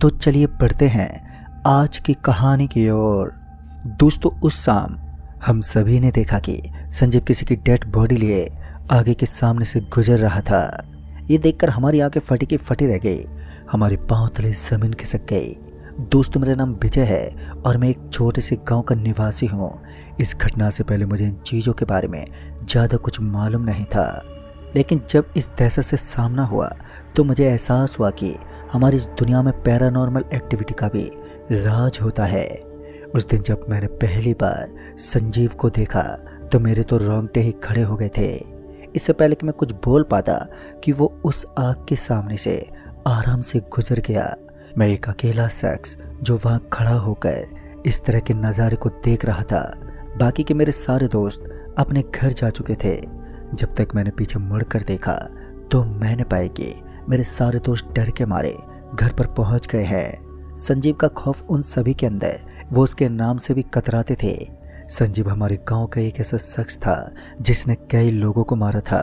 तो चलिए बढ़ते हैं आज की कहानी की ओर। दोस्तों, उस शाम हम सभी ने देखा कि संजीव किसी की डेड बॉडी लिए आगे के सामने से गुजर रहा था। ये देखकर हमारी आंखें फटी की फटी रह गई, हमारे पांव तले जमीन खिसक गई। दोस्तों, मेरा नाम विजय है और मैं एक छोटे से गांव का निवासी हूँ। इस घटना से पहले मुझे इन चीज़ों के बारे में ज़्यादा कुछ मालूम नहीं था, लेकिन जब इस दहशत से सामना हुआ तो मुझे एहसास हुआ कि हमारी इस दुनिया में पैरानॉर्मल एक्टिविटी का भी राज होता है। उस दिन जब मैंने पहली बार संजीव को देखा तो मेरे तो रोंगटे ही खड़े हो गए थे। इससे पहले कि मैं कुछ बोल पाता कि वो उस आग के सामने से आराम से गुजर गया। मैं एक अकेला शख्स जो वहाँ खड़ा होकर इस तरह के नज़ारे को देख रहा था। बाकी के मेरे सारे दोस्त अपने घर जा चुके थे। जब तक मैंने पीछे मुड़कर देखा तो मैंने पाया कि मेरे सारे दोस्त डर के मारे घर पर पहुंच गए हैं। संजीव का खौफ उन सभी के अंदर वो उसके नाम से भी कतराते थे। संजीव हमारे गांव का एक ऐसा शख्स था जिसने कई लोगों को मारा था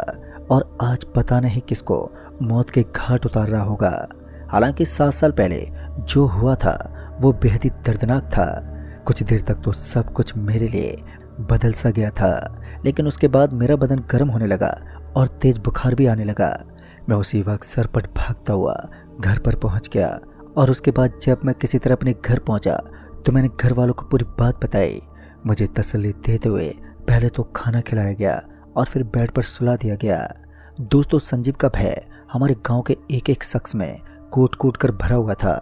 और आज पता नहीं किसको मौत के घाट उतार रहा होगा। हालांकि 7 साल पहले जो हुआ था वो बेहद ही दर्दनाक था। कुछ देर तक तो सब कुछ मेरे लिए बदल सा गया था, लेकिन उसके बाद मेरा बदन गर्म होने लगा और तेज बुखार भी आने लगा। मैं उसी वक्त सरपट भागता हुआ घर पर पहुंच गया और उसके बाद जब मैं किसी तरह अपने घर पहुंचा तो मैंने घर वालों को पूरी बात बताई। मुझे तसल्ली देते हुए पहले तो खाना खिलाया गया और फिर बेड पर सुला दिया गया। दोस्तों, संजीव का भय हमारे गांव के एक एक शख्स में कूट कूट कर भरा हुआ था,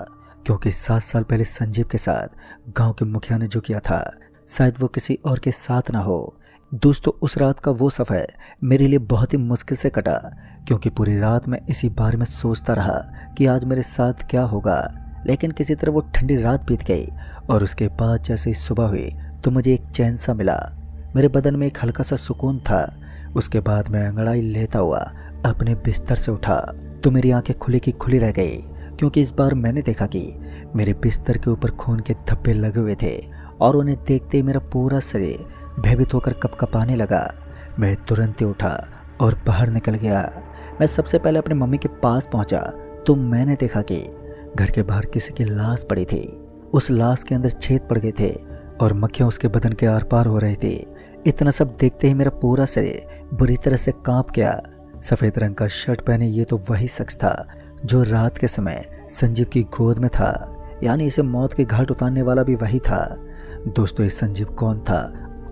क्योंकि 7 साल पहले संजीव के साथ गांव के मुखिया ने जो किया था शायद वो किसी और के साथ ना हो। दोस्तों, उस रात का वो सफ़र मेरे लिए बहुत ही मुश्किल से कटा, क्योंकि पूरी रात मैं इसी बारे में सोचता रहा कि आज मेरे साथ क्या होगा। लेकिन किसी तरह वो ठंडी रात बीत गई और उसके बाद जैसे ही सुबह हुई तो मुझे एक चैन सा मिला। मेरे बदन में एक हल्का सा सुकून था। उसके बाद मैं अंगड़ाई लेता हुआ अपने बिस्तर से उठा तो मेरी आंखें खुली की खुली रह गई, क्योंकि इस बार मैंने देखा कि मेरे बिस्तर के ऊपर खून के धब्बे लगे हुए थे और उन्हें देखते ही मेरा पूरा शरीर भयभीत होकर कपकपाने लगा। मैं तुरंत ही उठा और बाहर निकल गया। मैं सबसे पहले अपने मम्मी के पास पहुंचा तो मैंने देखा कि घर के बाहर किसी की लाश पड़ी थी। उस लाश के अंदर छेद पड़ गए थे और मक्खियां उसके बदन के आर पार हो रही थी। इतना सब देखते ही मेरा पूरा शरीर बुरी तरह से कांप गया। सफ़ेद रंग का शर्ट पहने ये तो वही शख्स था जो रात के समय संजीव की गोद में था, यानी इसे मौत के घाट उतारने वाला भी वही था। दोस्तों, इस संजीव कौन था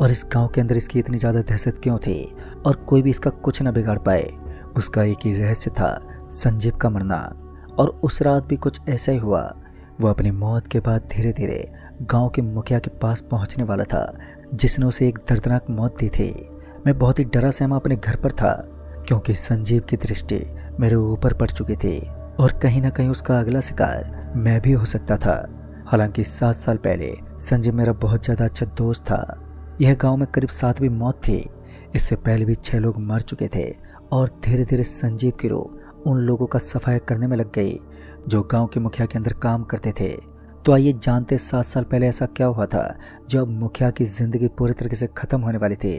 और इस गांव के अंदर इसकी इतनी ज़्यादा दहशत क्यों थी और कोई भी इसका कुछ न बिगाड़ पाए? उसका एक ही रहस्य था, संजीव का मरना। और उस रात भी कुछ ऐसा ही हुआ। वो अपनी मौत के बाद धीरे धीरे गांव के मुखिया के पास पहुंचने वाला था, जिसने उसे एक दर्दनाक मौत दी थी। मैं बहुत ही डरा सहमा अपने घर पर था, क्योंकि संजीव की दृष्टि मेरे ऊपर पड़ चुकी थी और कहीं ना कहीं उसका अगला शिकार मैं भी हो सकता था। हालांकि 7 साल पहले संजीव मेरा बहुत ज़्यादा अच्छा दोस्त था। यह गांव में करीब 7वीं मौत थी। इससे पहले भी 6 लोग मर चुके थे और धीरे धीरे संजीव की रूह उन लोगों का सफाया करने में लग गई जो गांव के मुखिया के अंदर काम करते थे। तो आइए जानते 7 साल पहले ऐसा क्या हुआ था जब मुखिया की जिंदगी पूरी तरीके से खत्म होने वाली थी।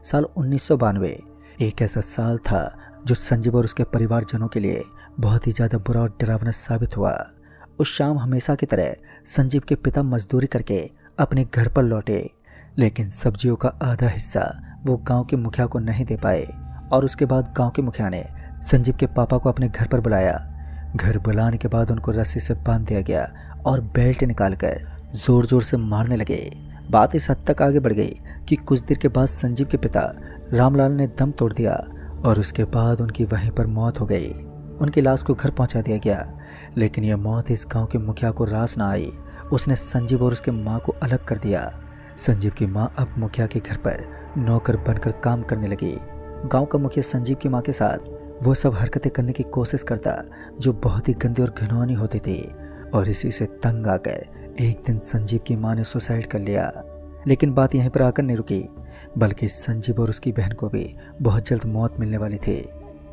साल 1992 एक ऐसा साल था जो संजीव और उसके परिवारजनों के लिए बहुत ही ज़्यादा बुरा और डरावना साबित हुआ। उस शाम हमेशा की तरह संजीव के पिता मजदूरी करके अपने घर पर लौटे, लेकिन सब्जियों का आधा हिस्सा वो गांव के मुखिया को नहीं दे पाए। और उसके बाद गांव के मुखिया ने संजीव के पापा को अपने घर पर बुलाया। घर बुलाने के बाद उनको रस्सी से बांध दिया गया और बेल्ट निकालकर जोर जोर से मारने लगे। बात इस हद तक आगे बढ़ गई कि कुछ देर के बाद संजीव के पिता रामलाल ने दम तोड़ दिया और उसके बाद उनकी वहीं पर मौत हो गई। उनकी लाश को घर पहुंचा दिया गया, लेकिन यह मौत इस गांव के मुखिया को रास ना आई। उसने संजीव और उसके माँ को अलग कर दिया। संजीव की माँ अब मुखिया के घर पर नौकर बनकर काम करने लगी। गांव का मुखिया संजीव की माँ के साथ वो सब हरकतें करने की कोशिश करता जो बहुत ही गंदी और घिनौनी होती थी, और इसी से तंग आकर एक दिन संजीव की माँ ने सुसाइड कर लिया। लेकिन बात यहीं पर आकर नहीं रुकी, बल्कि संजीव और उसकी बहन को भी बहुत जल्द मौत मिलने वाली थी।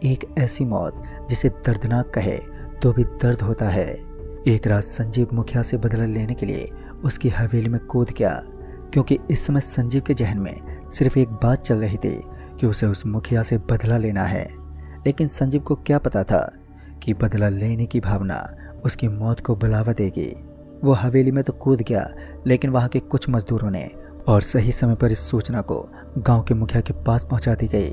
एक ऐसी मौत जिसे दर्दनाक कहे तो भी दर्द होता है। एक रात संजीव मुखिया से बदला लेने के लिए उसकी हवेली में कूद गया, क्योंकि इस समय संजीव के जहन में सिर्फ एक बात चल रही थी कि उसे उस मुखिया से बदला लेना है। लेकिन संजीव को क्या पता था कि बदला लेने की भावना उसकी मौत को बढ़ावा देगी। वो हवेली में तो कूद गया, लेकिन वहाँ के कुछ मजदूरों ने और सही समय पर इस सूचना को गांव के मुखिया के पास पहुंचा दी गई।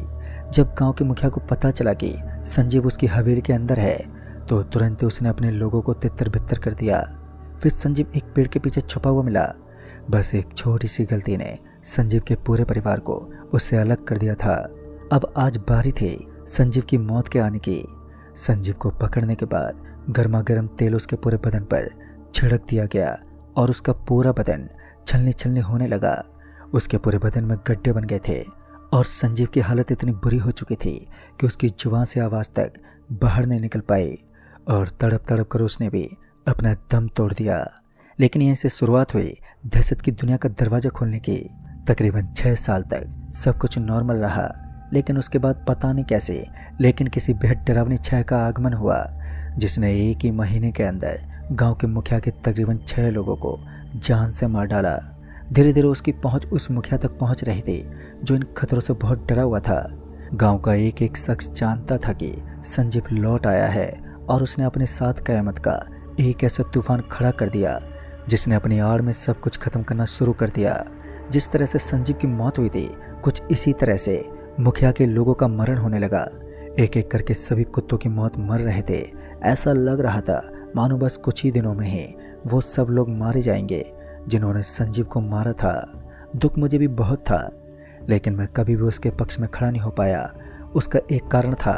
जब गांव के मुखिया को पता चला कि संजीव उसकी हवेली के अंदर है तो तुरंत उसने अपने लोगों को तितर बितर कर दिया। फिर संजीव एक पेड़ के पीछे छुपा हुआ मिला। बस एक छोटी सी गलती ने संजीव के पूरे परिवार को उससे अलग कर दिया था। अब आज बारी थी संजीव की मौत के आने की। संजीव को पकड़ने के बाद गर्मा गर्म तेल उसके पूरे बदन पर छिड़क दिया गया और उसका पूरा बदन छलनी छलनी होने लगा। उसके पूरे बदन में गड्ढे बन गए थे और संजीव की हालत इतनी बुरी हो चुकी थी कि उसकी जुबान से आवाज़ तक बाहर नहीं निकल पाई और तड़प तड़प कर उसने भी अपना दम तोड़ दिया। लेकिन यहीं से शुरुआत हुई दहशत की दुनिया का दरवाज़ा खोलने की। तकरीबन 6 साल तक सब कुछ नॉर्मल रहा, लेकिन उसके बाद पता नहीं कैसे लेकिन किसी बेहद डरावनी छाया का आगमन हुआ, जिसने एक ही महीने के अंदर गांव के मुखिया के तकरीबन 6 लोगों को जान से मार डाला। धीरे धीरे उसकी पहुंच उस मुखिया तक पहुंच रही थी जो इन खतरों से बहुत डरा हुआ था। गांव का एक एक शख्स जानता था कि संजीव लौट आया है और उसने अपने साथ कयामत का एक ऐसा तूफान खड़ा कर दिया जिसने अपनी आड़ में सब कुछ खत्म करना शुरू कर दिया। जिस तरह से संजीव की मौत हुई थी, कुछ इसी तरह से मुखिया के लोगों का मरण होने लगा। एक एक करके सभी कुत्तों की मौत मर रहे थे। ऐसा लग रहा था मानो बस कुछ ही दिनों में ही वो सब लोग मारे जाएंगे जिन्होंने संजीव को मारा था। दुख मुझे भी बहुत था, लेकिन मैं कभी भी उसके पक्ष में खड़ा नहीं हो पाया। उसका एक कारण था,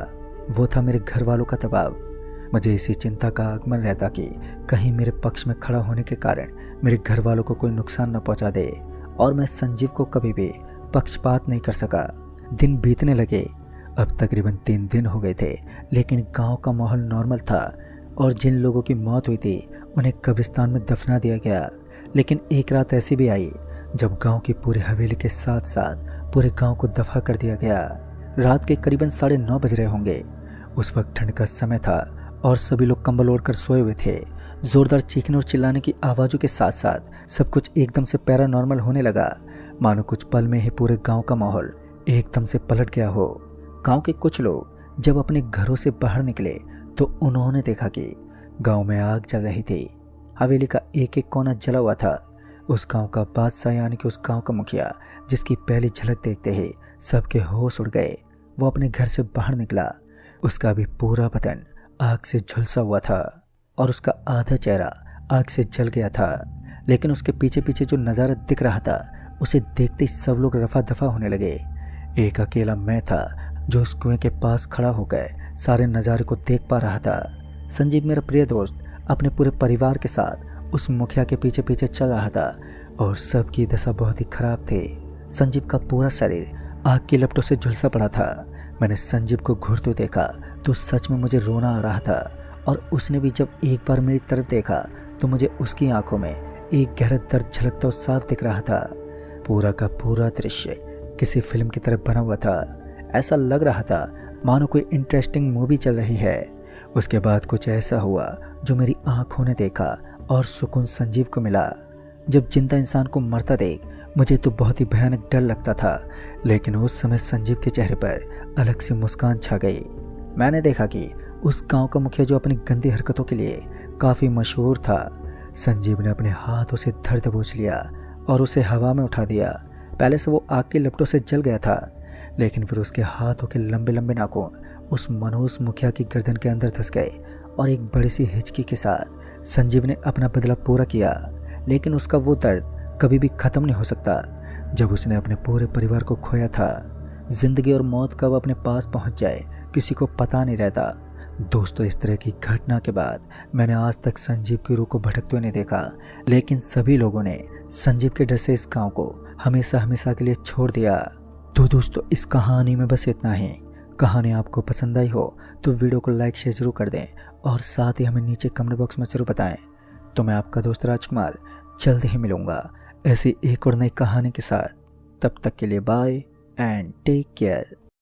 वो था मेरे घर वालों का दबाव। मुझे इसी चिंता का आगमन रहता कि कहीं मेरे पक्ष में खड़ा होने के कारण मेरे घर वालों को कोई नुकसान न पहुंचा दे, और मैं संजीव को कभी भी पक्षपात नहीं कर सका। दिन बीतने लगे। अब तकरीबन 3 दिन हो गए थे, लेकिन गांव का माहौल नॉर्मल था और जिन लोगों की मौत हुई थी उन्हें कब्रिस्तान में दफना दिया गया। लेकिन एक रात ऐसी भी आई जब गांव की पूरी हवेली के साथ साथ पूरे गांव को दफा कर दिया गया। रात के करीबन 9:30 बज रहे होंगे। उस वक्त ठंड का समय था और सभी लोग कंबल ओढ़कर सोए हुए थे। जोरदार चीखने और चिल्लाने की आवाज़ों के साथ साथ सब कुछ एकदम से पैरानॉर्मल होने लगा, मानो कुछ पल में ही पूरे गांव का माहौल एकदम से पलट गया हो। गांव के कुछ लोग जब अपने घरों से बाहर निकले तो उन्होंने देखा कि गांव में आग जल रही थी। हवेली का एक एक कोना जला हुआ था। उस गांव का बादशाह यानी कि उस गांव का मुखिया, जिसकी पहली झलक देखते ही सबके होश उड़ गए, वो अपने घर से बाहर निकला। उसका भी पूरा बदन आग से झुलसा हुआ था और उसका आधा चेहरा आग से जल गया था। लेकिन उसके पीछे पीछे जो नज़ारा दिख रहा था उसे देखते ही सब लोग रफा दफा होने लगे। एक अकेला मैं था जो उस कुएं के पास खड़ा होकर सारे नज़ारे को देख पा रहा था। संजीव मेरा प्रिय दोस्त अपने पूरे परिवार के साथ उस मुखिया के पीछे पीछे चल रहा था और सबकी दशा बहुत ही खराब थी। संजीव का पूरा शरीर आग की लपटों से झुलसा पड़ा था। मैंने संजीव को घुरते देखा तो सच में मुझे रोना आ रहा था, और उसने भी जब एक बार मेरी तरफ देखा तो मुझे उसकी आंखों में एक गहरा दर्द झलकता और साफ दिख रहा था। पूरा का पूरा दृश्य किसी फिल्म की तरह बना हुआ था। ऐसा लग रहा था मानो कोई इंटरेस्टिंग मूवी चल रही है। उसके बाद कुछ ऐसा हुआ जो मेरी आंखों ने देखा और सुकून संजीव को मिला। जब जिंदा इंसान को मरता देख मुझे तो बहुत ही भयानक डर लगता था, लेकिन उस समय संजीव के चेहरे पर अलग सी मुस्कान छा गई। मैंने देखा कि उस गांव का मुखिया जो अपनी गंदी हरकतों के लिए काफ़ी मशहूर था, संजीव ने अपने हाथों से धड़ दबोच लिया और उसे हवा में उठा दिया। पहले से वो आग की लपटों से जल गया था, लेकिन फिर उसके हाथों के लंबे लंबे नाखून उस मनहूस मुखिया की गर्दन के अंदर धंस गए और एक बड़ी सी हिचकी के साथ संजीव ने अपना बदला पूरा किया। लेकिन उसका वो दर्द कभी भी ख़त्म नहीं हो सकता जब उसने अपने पूरे परिवार को खोया था। जिंदगी और मौत कब अपने पास पहुंच जाए किसी को पता नहीं रहता। दोस्तों, इस तरह की घटना के बाद मैंने आज तक संजीव की रूह को भटकते हुए नहीं देखा, लेकिन सभी लोगों ने संजीव के डर से इस गांव को हमेशा हमेशा के लिए छोड़ दिया। तो दोस्तों, इस कहानी में बस इतना ही। कहानी आपको पसंद आई हो तो वीडियो को लाइक शेयर जरूर कर दें और साथ ही हमें नीचे कमेंट बॉक्स में जरूर बताएं। तो मैं आपका दोस्त राजकुमार जल्द ही मिलूंगा ऐसी एक और नई कहानी के साथ। तब तक के लिए बाय एंड टेक केयर।